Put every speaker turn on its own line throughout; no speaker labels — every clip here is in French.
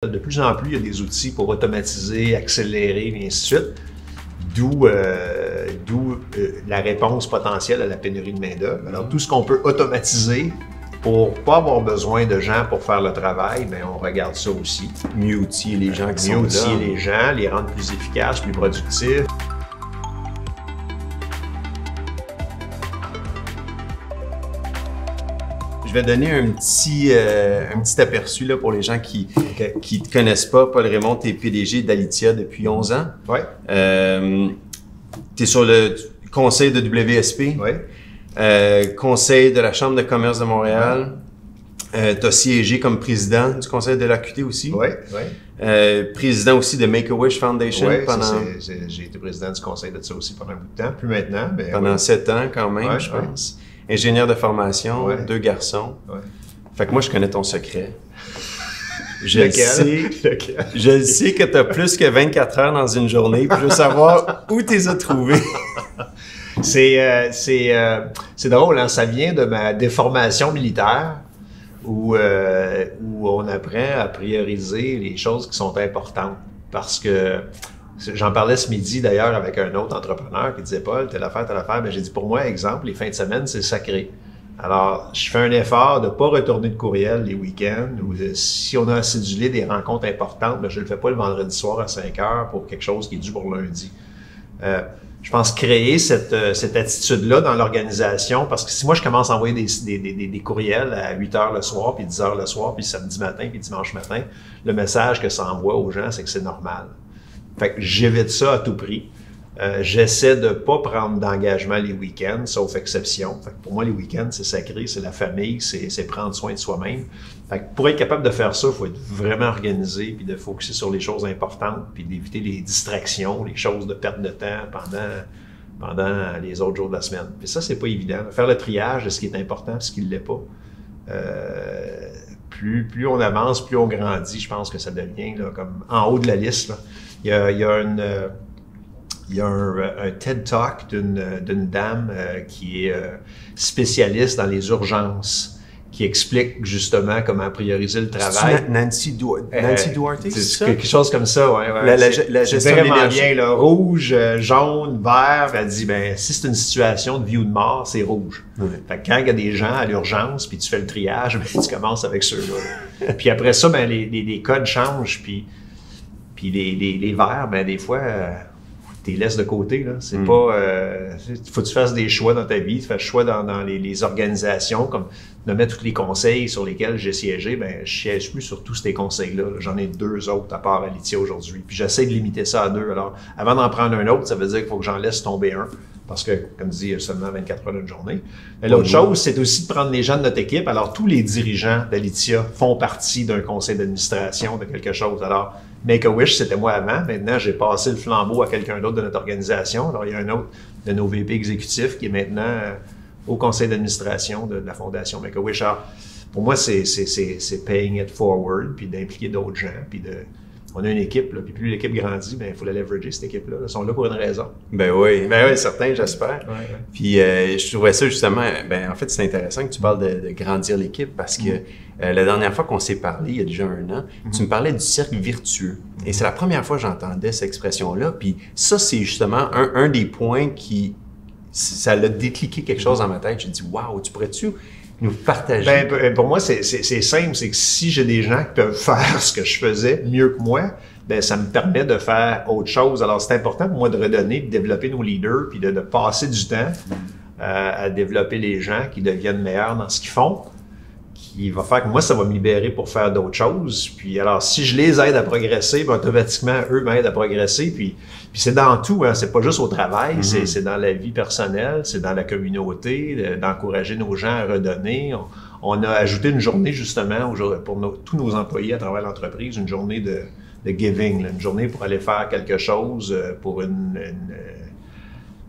De plus en plus, il y a des outils pour automatiser, accélérer, et ainsi de suite. D'où la réponse potentielle à la pénurie de main-d'œuvre. Alors, tout ce qu'on peut automatiser pour ne pas avoir besoin de gens pour faire le travail, bien, on regarde ça aussi.
Mieux outiller les gens qui sont là.
Mieux outiller les gens, les rendre plus efficaces, plus productifs.
Je vais donner un petit aperçu là, pour les gens qui ne te connaissent pas. Paul Raymond, tu es PDG d'Alitia depuis 11 ans.
Oui.
Tu es sur le conseil de WSP, conseil de la Chambre de commerce de Montréal. Tu as siégé comme président du conseil de l'AQT aussi.
Oui, oui.
Président aussi de Make-A-Wish Foundation.
Oui, j'ai été président du conseil de ça aussi pendant un bout de temps, plus maintenant. Mais
pendant 7 ans quand même, je pense. Ingénieur de formation, 2 garçons.
Ouais.
Fait que moi, je connais ton secret. Je le sais que tu as plus que 24 heures dans une journée, puis je veux savoir où tu les as trouvés.
C'est drôle, hein? Ça vient de ma déformation militaire où on apprend à prioriser les choses qui sont importantes. Parce que j'en parlais ce midi d'ailleurs avec un autre entrepreneur qui disait « Paul, telle affaire, ». Ben, j'ai dit « Pour moi, exemple, les fins de semaine, c'est sacré. » Alors, je fais un effort de ne pas retourner de courriel les week-ends ou si on a cédulé des rencontres importantes, ben, je ne le fais pas le vendredi soir à 5 heures pour quelque chose qui est dû pour lundi. Je pense créer cette attitude-là dans l'organisation, parce que si moi je commence à envoyer des courriels à 8 heures le soir, puis 10 heures le soir, puis samedi matin, puis dimanche matin, le message que ça envoie aux gens, c'est que c'est normal. Fait que j'évite ça à tout prix. J'essaie de ne pas prendre d'engagement les week-ends, sauf exception. Fait que pour moi, les week-ends, c'est sacré, c'est la famille, c'est prendre soin de soi-même. Fait que pour être capable de faire ça, il faut être vraiment organisé, puis de focusser sur les choses importantes, puis d'éviter les distractions, les choses de perte de temps pendant les autres jours de la semaine. Puis ça, c'est pas évident. Faire le triage de ce qui est important et ce qui ne l'est pas. Plus on avance, plus on grandit, je pense que ça devient là, comme en haut de la liste. Là. Il y a un TED Talk d'une dame qui est spécialiste dans les urgences, qui explique justement comment prioriser le travail.
Nancy Duarte, c'est ça?
Quelque chose comme ça, oui.
La gestion de l'énergie.
Bien, là, rouge, jaune, vert. Elle dit, ben si c'est une situation de vie ou de mort, c'est rouge. Fait que quand il y a des gens à l'urgence, puis tu fais le triage, ben, tu commences avec ceux-là. Puis après ça, ben, les codes changent, puis les verts, ben, des fois, tu les laisses de côté. C'est pas. Faut que tu fasses des choix dans ta vie. Tu fais le choix dans les organisations, comme nommer tous les conseils sur lesquels j'ai siégé. Ben, je siège plus sur tous ces conseils-là. J'en ai 2 autres à part Alitia aujourd'hui. Puis j'essaie de limiter ça à 2. Alors, avant d'en prendre un autre, ça veut dire qu'il faut que j'en laisse tomber un. Parce que, comme dit, il y a seulement 24 heures d'une journée. Mais l'autre chose, c'est aussi de prendre les gens de notre équipe. Alors, tous les dirigeants d'Alitia font partie d'un conseil d'administration de quelque chose. Alors, Make-A-Wish, c'était moi avant. Maintenant, j'ai passé le flambeau à quelqu'un d'autre de notre organisation. Alors, il y a un autre de nos VP exécutifs qui est maintenant au conseil d'administration de la fondation Make-A-Wish. Alors, pour moi, c'est paying it forward, puis d'impliquer d'autres gens, puis on a une équipe, là, puis plus l'équipe grandit, bien, il faut la leverager, cette équipe-là. Ils sont là pour une raison.
Ben oui, certain, j'espère. Ouais. Puis je trouvais ça justement, en fait, c'est intéressant que tu parles de grandir l'équipe parce que la dernière fois qu'on s'est parlé, il y a déjà 1 an, tu me parlais du cercle vertueux. Et c'est la première fois que j'entendais cette expression-là. Puis ça, c'est justement un des points ça l'a décliqué quelque chose dans ma tête. J'ai dit, waouh, tu pourrais-tu nous partager?
Ben, pour moi, c'est simple. C'est que si j'ai des gens qui peuvent faire ce que je faisais mieux que moi, ben, ça me permet de faire autre chose. Alors, c'est important pour moi de redonner, de développer nos leaders, puis de passer du temps à développer les gens qui deviennent meilleurs dans ce qu'ils font, qui va faire que moi, ça va me libérer pour faire d'autres choses. Puis alors, si je les aide à progresser, ben, automatiquement, eux m'aident à progresser. Puis c'est dans tout, hein. C'est pas juste au travail, c'est dans la vie personnelle, c'est dans la communauté, d'encourager nos gens à redonner. On a ajouté une journée, justement, pour tous nos employés à travers l'entreprise, une journée de giving, là, une journée pour aller faire quelque chose pour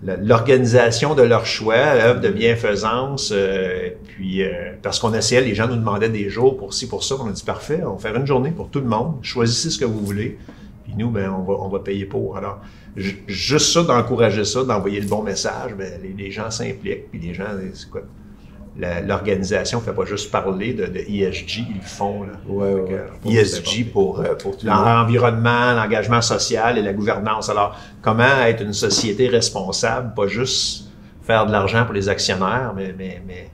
l'organisation de leur choix, l'œuvre de bienfaisance, parce qu'on essayait, les gens nous demandaient des jours pour ci, pour ça, on a dit parfait, on va faire une journée pour tout le monde, choisissez ce que vous voulez, puis nous, ben, on va payer pour. Alors, juste ça, d'encourager ça, d'envoyer le bon message, ben, les gens s'impliquent, puis les gens, c'est quoi? l'organisation ne fait pas juste parler de ESG, ils le font.
ESG pour tout le monde.
L'environnement, l'engagement social et la gouvernance. Alors, comment être une société responsable, pas juste faire de l'argent pour les actionnaires, mais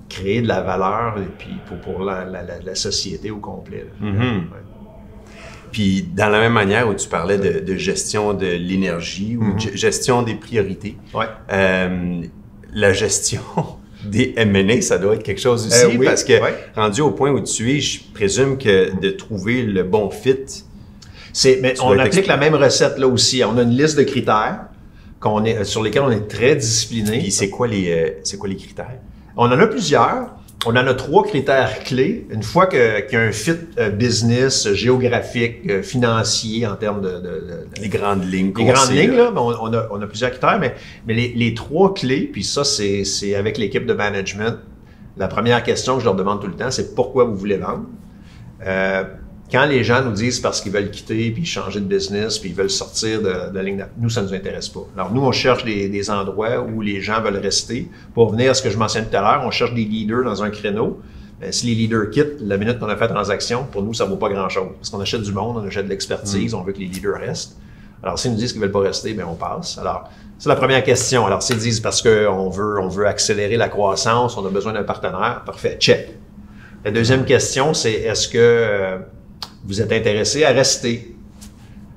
créer de la valeur et puis pour la société au complet.
Puis, dans la même manière où tu parlais de gestion de l'énergie ou gestion des priorités, la gestion des M&A, ça doit être quelque chose aussi, parce que rendu au point où tu es, je présume que de trouver le bon fit...
Mais on applique la même recette là aussi. On a une liste de critères sur lesquels on est très discipliné.
Puis c'est quoi les critères?
On en a plusieurs. On en a 3 critères clés. Une fois qu'il y a un fit business, géographique, financier en termes de
les grandes lignes.
Les grandes lignes, là, on a plusieurs critères, mais les 3 clés, puis ça, c'est avec l'équipe de management. La première question que je leur demande tout le temps, c'est pourquoi vous voulez vendre? Quand les gens nous disent parce qu'ils veulent quitter, puis changer de business, puis ils veulent sortir de la ligne nous, ça ne nous intéresse pas. Alors, nous, on cherche des endroits où les gens veulent rester. Pour revenir à ce que je mentionnais tout à l'heure, on cherche des leaders dans un créneau. Si les leaders quittent, la minute qu'on a fait la transaction, pour nous, ça ne vaut pas grand-chose. Parce qu'on achète du monde, on achète de l'expertise, on veut que les leaders restent. Alors, s'ils nous disent qu'ils ne veulent pas rester, bien, on passe. Alors, c'est la première question. Alors, s'ils disent parce qu'on veut accélérer la croissance, on a besoin d'un partenaire, parfait, check. La deuxième question, c'est est-ce que vous êtes intéressé à rester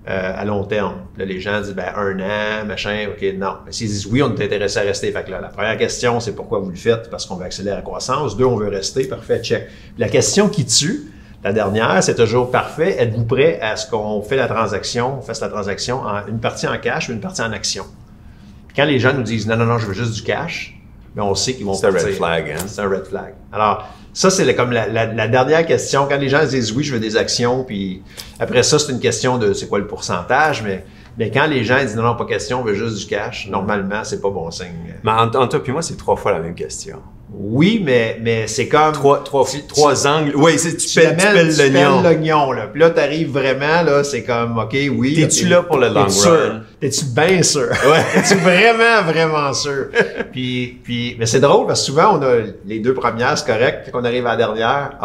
à long terme? Là, les gens disent, 1 an, machin, OK, non. Mais s'ils disent, oui, on est intéressé à rester. Fait que là, la première question, c'est pourquoi vous le faites? Parce qu'on veut accélérer la croissance. 2, on veut rester. Parfait, check. Puis la question qui tue, la dernière, c'est toujours parfait. Êtes-vous prêt à ce qu'on fasse la transaction en une partie en cash ou une partie en action? Puis quand les gens nous disent, non, je veux juste du cash, bien, on sait qu'ils vont partir.
C'est un red flag, hein?
C'est un red flag. Alors, ça, c'est comme la dernière question. Quand les gens disent oui, je veux des actions, puis après ça, c'est une question de c'est quoi le pourcentage, mais quand les gens disent non, pas question, on veut juste du cash, normalement, c'est pas bon signe.
Mais entre toi et moi, c'est 3 fois la même question.
Oui, mais c'est comme...
Trois angles. Oui, tu pelles
l'oignon, là. Puis là, t'arrives vraiment, là, c'est comme, OK, oui.
T'es-tu là pour le long run?
T'es-tu bien sûr?
Ouais.
T'es-tu vraiment sûr? Puis, mais c'est drôle parce que souvent, on a les 2 premières, c'est correct. Quand on arrive à la dernière,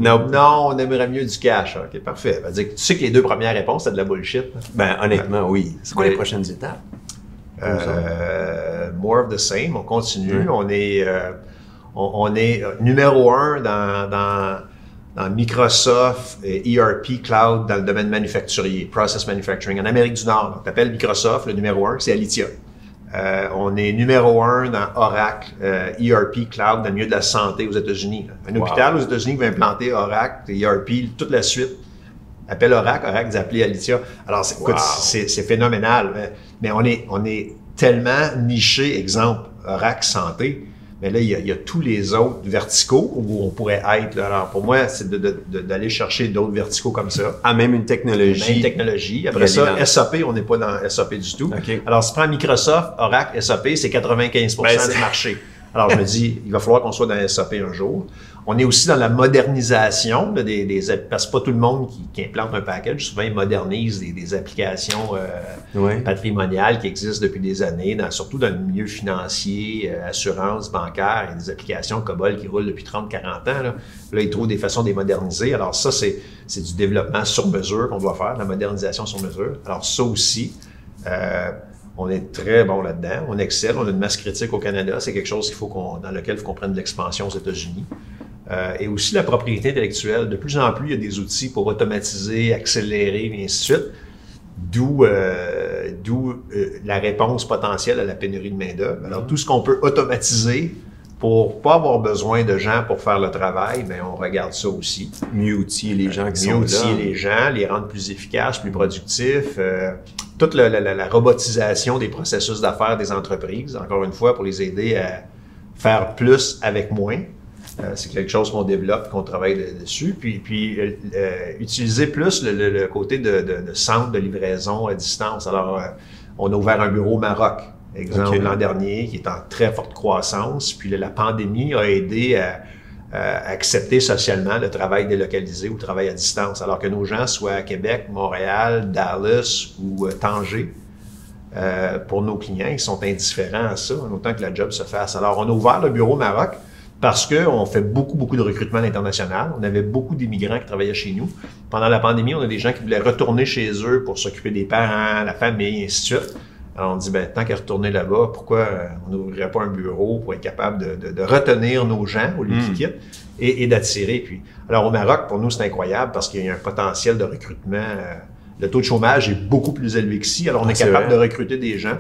non, on aimerait mieux du cash. OK, parfait. Ça veut dire que tu sais que les 2 premières réponses, c'est de la bullshit.
Honnêtement, oui. C'est quoi les prochaines étapes?
More of the same, on continue. On est numéro 1 dans Microsoft ERP Cloud dans le domaine manufacturier, Process Manufacturing, en Amérique du Nord. Tu appelles Microsoft, le numéro 1, c'est Alitia. On est numéro 1 dans Oracle ERP Cloud dans le milieu de la santé aux États-Unis. Un hôpital aux États-Unis qui va implanter Oracle, ERP, toute la suite. Appelle Oracle dit appeler Alitia. Alors, c'est phénoménal. Mais on est tellement niché, exemple, Oracle Santé, mais là, il y a tous les autres verticaux où on pourrait être. Là. Alors, pour moi, c'est d'aller chercher d'autres verticaux comme ça.
Même une technologie.
Même technologie. Après ça, SAP, on n'est pas dans SAP du tout.
Okay.
Alors, si tu prends Microsoft, Oracle, SAP, c'est 95% du marché. Alors, je me dis, il va falloir qu'on soit dans SAP un jour. On est aussi dans la modernisation parce que pas tout le monde qui implante un package. Souvent, ils modernisent des applications patrimoniales qui existent depuis des années, surtout dans le milieu financier, assurance, bancaire. Il y a des applications COBOL qui roulent depuis 30-40 ans. Là, ils trouvent des façons de les moderniser. Alors ça, c'est du développement sur mesure qu'on doit faire, la modernisation sur mesure. Alors ça aussi, on est très bon là-dedans. On excelle. On a une masse critique au Canada. C'est quelque chose dans lequel il faut qu'on prenne de l'expansion aux États-Unis. Et aussi la propriété intellectuelle. De plus en plus, il y a des outils pour automatiser, accélérer, et ainsi de suite. D'où la réponse potentielle à la pénurie de main-d'œuvre. Alors, tout ce qu'on peut automatiser pour pas avoir besoin de gens pour faire le travail, bien, on regarde ça aussi.
Mieux outiller les gens qui sont là.
Mieux outiller les gens, les rendre plus efficaces, plus productifs. Toute la robotisation des processus d'affaires des entreprises, encore une fois, pour les aider à faire plus avec moins. C'est quelque chose qu'on développe, qu'on travaille dessus. Puis utiliser plus le côté de centre de livraison à distance. Alors, on a ouvert un bureau au Maroc, exemple, l'an dernier, qui est en très forte croissance. Puis la pandémie a aidé à accepter socialement le travail délocalisé ou le travail à distance. Alors que nos gens soient à Québec, Montréal, Dallas ou Tanger, pour nos clients. Ils sont indifférents à ça, autant que la job se fasse. Alors, on a ouvert le bureau au Maroc parce qu'on fait beaucoup de recrutement à l'international. On avait beaucoup d'immigrants qui travaillaient chez nous. Pendant la pandémie, on a des gens qui voulaient retourner chez eux pour s'occuper des parents, la famille, et ainsi de suite. Alors, on dit, tant qu'à retourner là-bas, pourquoi on n'ouvrirait pas un bureau pour être capable de retenir nos gens au lieu qu'ils quittent et d'attirer. Puis, alors, au Maroc, pour nous, c'est incroyable parce qu'il y a un potentiel de recrutement. Le taux de chômage est beaucoup plus élevé qu'ici. Alors, on est capable de recruter des gens.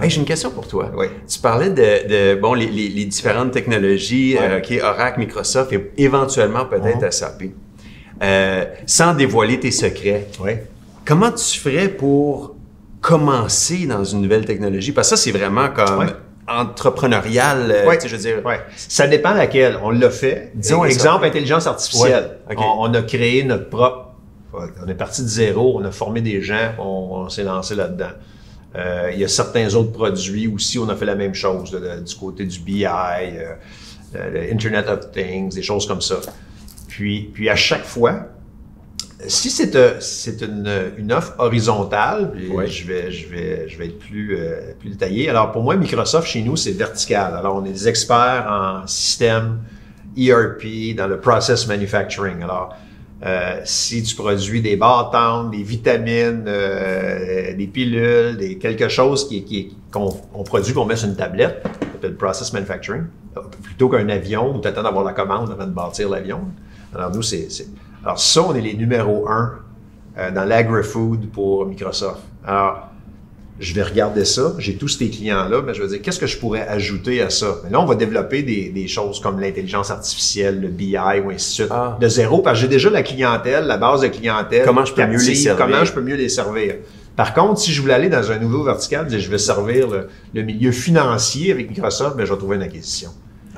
Hey, j'ai une question pour toi.
Oui.
Tu parlais de les différentes technologies, Oracle, Microsoft et éventuellement peut-être SAP. Sans dévoiler tes secrets, comment tu ferais pour commencer dans une nouvelle technologie? Parce que ça, c'est vraiment comme entrepreneurial, tu sais, je veux dire.
Ça dépend laquelle. On l'a fait. Disons, exemple, intelligence artificielle. On a créé notre propre. On est parti de zéro, on a formé des gens, on s'est lancé là-dedans. Il y a certains autres produits aussi, on a fait la même chose du côté du BI, le Internet of Things, des choses comme ça. Puis à chaque fois, si c'est une offre horizontale, je vais être plus détaillé. Alors pour moi, Microsoft chez nous, c'est vertical. Alors on est des experts en système ERP, dans le process manufacturing. Alors si tu produis des bâtons, des vitamines, des pilules, quelque chose qu'on produit, qu'on met sur une tablette, ça s'appelle process manufacturing, plutôt qu'un avion où tu attends d'avoir la commande avant de bâtir l'avion. Alors nous, alors ça, on est les numéros 1 dans l'agri-food pour Microsoft. Alors, je vais regarder ça, j'ai tous ces clients-là, mais je vais dire, qu'est-ce que je pourrais ajouter à ça? Mais là, on va développer des choses comme l'intelligence artificielle, le BI ou ainsi de suite, de zéro, parce que j'ai déjà la clientèle, la base de clientèle.
Comment je peux mieux les servir?
Comment je peux mieux les servir? Par contre, si je voulais aller dans un nouveau vertical, je vais servir le milieu financier avec Microsoft, je vais trouver une acquisition.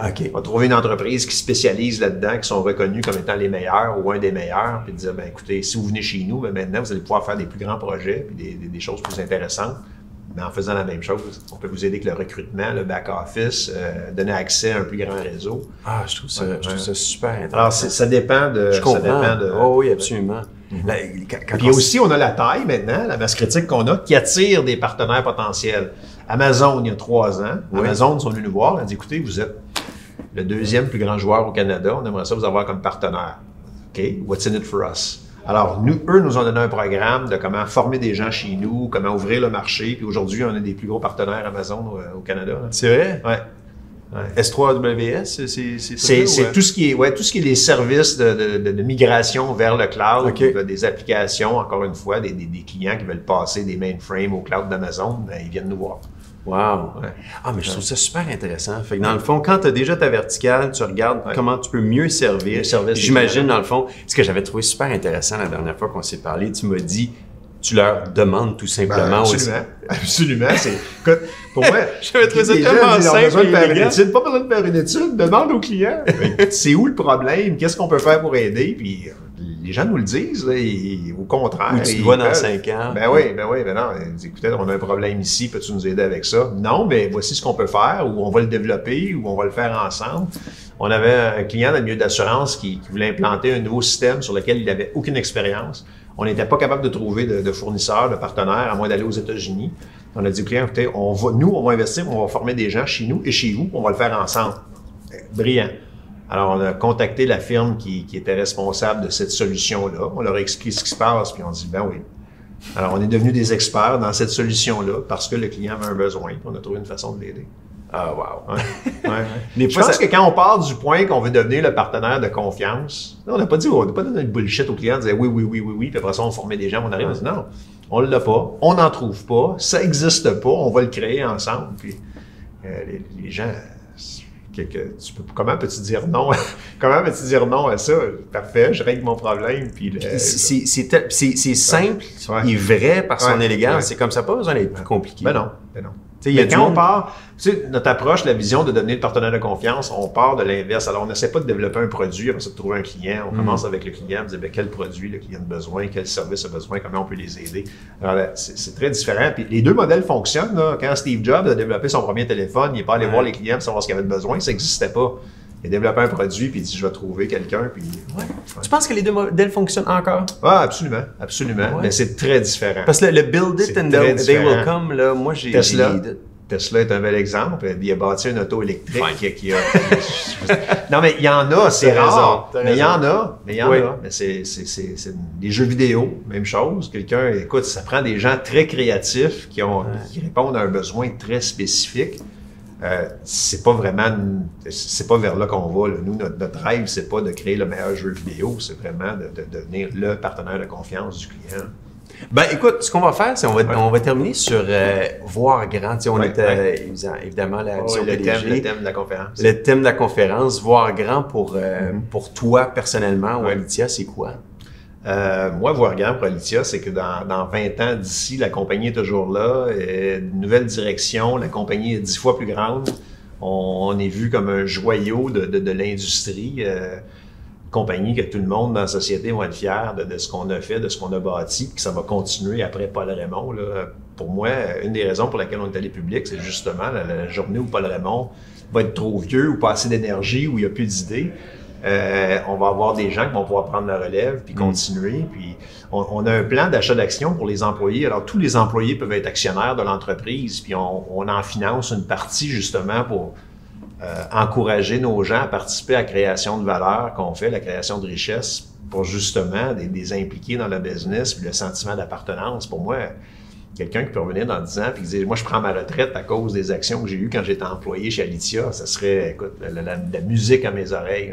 Okay.
On va trouver une entreprise qui spécialise là-dedans, qui sont reconnus comme étant les meilleurs ou un des meilleurs, puis dire, écoutez, si vous venez chez nous, maintenant, vous allez pouvoir faire des plus grands projets, puis des choses plus intéressantes. Mais en faisant la même chose, on peut vous aider avec le recrutement, le back-office, donner accès à un plus grand réseau.
Ah, je trouve ça super intéressant.
Alors, ça dépend de...
Je comprends.
Ça dépend de,
oui, absolument.
Puis aussi, on a la taille maintenant, la masse critique qu'on a, qui attire des partenaires potentiels. Amazon, il y a 3 ans, Amazon sont venus nous voir, ils ont dit, écoutez, vous êtes le 2e plus grand joueur au Canada, on aimerait ça vous avoir comme partenaire. OK, what's in it for us? Alors, eux nous ont donné un programme de comment former des gens chez nous, comment ouvrir le marché. Puis aujourd'hui, on a des plus gros partenaires Amazon au Canada.
C'est vrai?
Oui.
S3AWS,
c'est tout ce qui est les services de migration vers le cloud, des applications, encore une fois, des clients qui veulent passer des mainframes au cloud d'Amazon, ils viennent nous voir.
Wow! Ah, mais je trouve ça super intéressant. Fait que dans le fond, quand tu as déjà ta verticale, tu regardes comment tu peux mieux servir. J'imagine, dans le fond, ce que j'avais trouvé super intéressant la dernière fois qu'on s'est parlé, tu m'as dit, tu leur demandes tout simplement.
Absolument. Écoute, pour moi,
j'avais trouvé ça tellement simple.
Pas besoin de faire une étude, demande aux clients. C'est où le problème? Qu'est-ce qu'on peut faire pour aider? Puis les gens nous le disent, là, au contraire.
Ou tu te vois dans 5 ans.
Ben non. Écoutez, on a un problème ici, peux-tu nous aider avec ça? Non, mais voici ce qu'on peut faire, ou on va le développer, ou on va le faire ensemble. On avait un client dans le milieu d'assurance qui voulait implanter un nouveau système sur lequel il n'avait aucune expérience. On n'était pas capable de trouver de fournisseurs, de partenaires, à moins d'aller aux États-Unis. On a dit au client, écoutez, on va investir, on va former des gens chez nous et chez vous, on va le faire ensemble. Brillant. Alors, on a contacté la firme qui était responsable de cette solution-là. On leur a expliqué ce qui se passe, puis on dit, oui. Alors, on est devenus des experts dans cette solution-là parce que le client avait un besoin, puis on a trouvé une façon de l'aider.
Ah, wow!
Mais je pense que quand on part du point qu'on veut devenir le partenaire de confiance, on n'a pas donné le bullshit au client, on disait oui, puis après ça, on formait des gens, on arrive, on dit non, on ne l'a pas, on n'en trouve pas, ça n'existe pas, on va le créer ensemble. Puis les gens, comment peux-tu dire non? Comment peux-tu dire non à ça? Parfait, je règle mon problème. Puis
c'est simple et vrai par son élégance. C'est comme ça, pas besoin d'être plus compliqué.
Ben non. Mais quand on part, notre approche, la vision de devenir le partenaire de confiance, on part de l'inverse. Alors, on n'essaie pas de développer un produit, après ça de trouver un client. On commence avec le client, on dit quel produit le client a besoin, quel service a besoin, comment on peut les aider. Alors, c'est très différent. Puis les deux modèles fonctionnent. Là. Quand Steve Jobs a développé son premier téléphone, il n'est pas allé voir les clients pour savoir ce qu'il avait besoin, ça n'existait pas. Il a développé un produit, puis il dit, je vais trouver quelqu'un, puis...
Ouais. Tu penses que les deux modèles fonctionnent encore?
Ah, absolument, absolument. Ouais. Mais c'est très différent.
Parce que le build it and they will come, là, moi, j'ai...
Tesla est un bel exemple. Il a bâti une auto électrique qui a... Non, mais il y en a, c'est rare. Mais il y en a. Mais c'est des jeux vidéo, même chose. Quelqu'un, écoute, ça prend des gens très créatifs qui répondent à un besoin très spécifique. C'est pas vers là qu'on va. Là. Nous, notre rêve, c'est pas de créer le meilleur jeu vidéo, c'est vraiment de devenir le partenaire de confiance du client.
Ben, écoute, ce qu'on va faire, c'est on va terminer sur voir grand. Tu sais, on était évidemment la vision PDG.
Le thème de la conférence.
Le thème de la conférence, voir grand pour toi personnellement ou Alithya, c'est quoi?
Moi, voir grand pour Alithya, c'est que dans 20 ans d'ici, la compagnie est toujours là, une nouvelle direction, la compagnie est 10 fois plus grande. On est vu comme un joyau de l'industrie. Compagnie que tout le monde dans la société va être fier de ce qu'on a fait, de ce qu'on a bâti, puis que ça va continuer après Paul Raymond. Là. Pour moi, une des raisons pour laquelle on est allé public, c'est justement la journée où Paul Raymond va être trop vieux ou pas assez d'énergie, où il n'y a plus d'idées. On va avoir des gens qui vont pouvoir prendre la relève puis continuer. Puis on a un plan d'achat d'actions pour les employés. Alors, tous les employés peuvent être actionnaires de l'entreprise, puis on en finance une partie justement pour encourager nos gens à participer à la création de valeur qu'on fait, la création de richesse, pour justement les impliquer dans le business, puis le sentiment d'appartenance. Pour moi, quelqu'un qui peut revenir dans 10 ans et dire « Moi, je prends ma retraite à cause des actions que j'ai eues quand j'étais employé chez Alithya », ça serait, écoute, la musique à mes oreilles.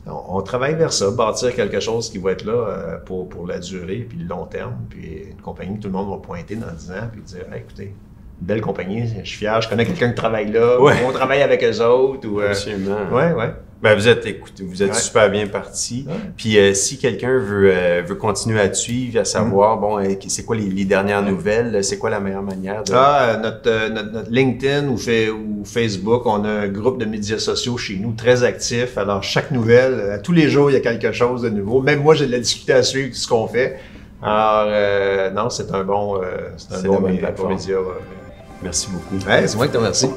Alors, on travaille vers ça, bâtir quelque chose qui va être là pour la durée, puis le long terme, puis une compagnie que tout le monde va pointer dans 10 ans, puis dire hey, « Écoutez, une belle compagnie, je suis fier, je connais quelqu'un qui travaille là, on travaille avec eux autres. »
Absolument.
Ouais.
Ben, vous êtes super bien parti. Ouais. Puis si quelqu'un veut continuer à te suivre, à savoir, c'est quoi les dernières nouvelles, c'est quoi la meilleure manière de...
Notre LinkedIn ou Facebook, on a un groupe de médias sociaux chez nous très actif. Alors, chaque nouvelle, tous les jours, il y a quelque chose de nouveau. Même moi, j'ai de la difficulté à suivre tout ce qu'on fait. Alors, non, c'est un bon média.
Merci beaucoup.
Ouais, c'est moi qui te remercie.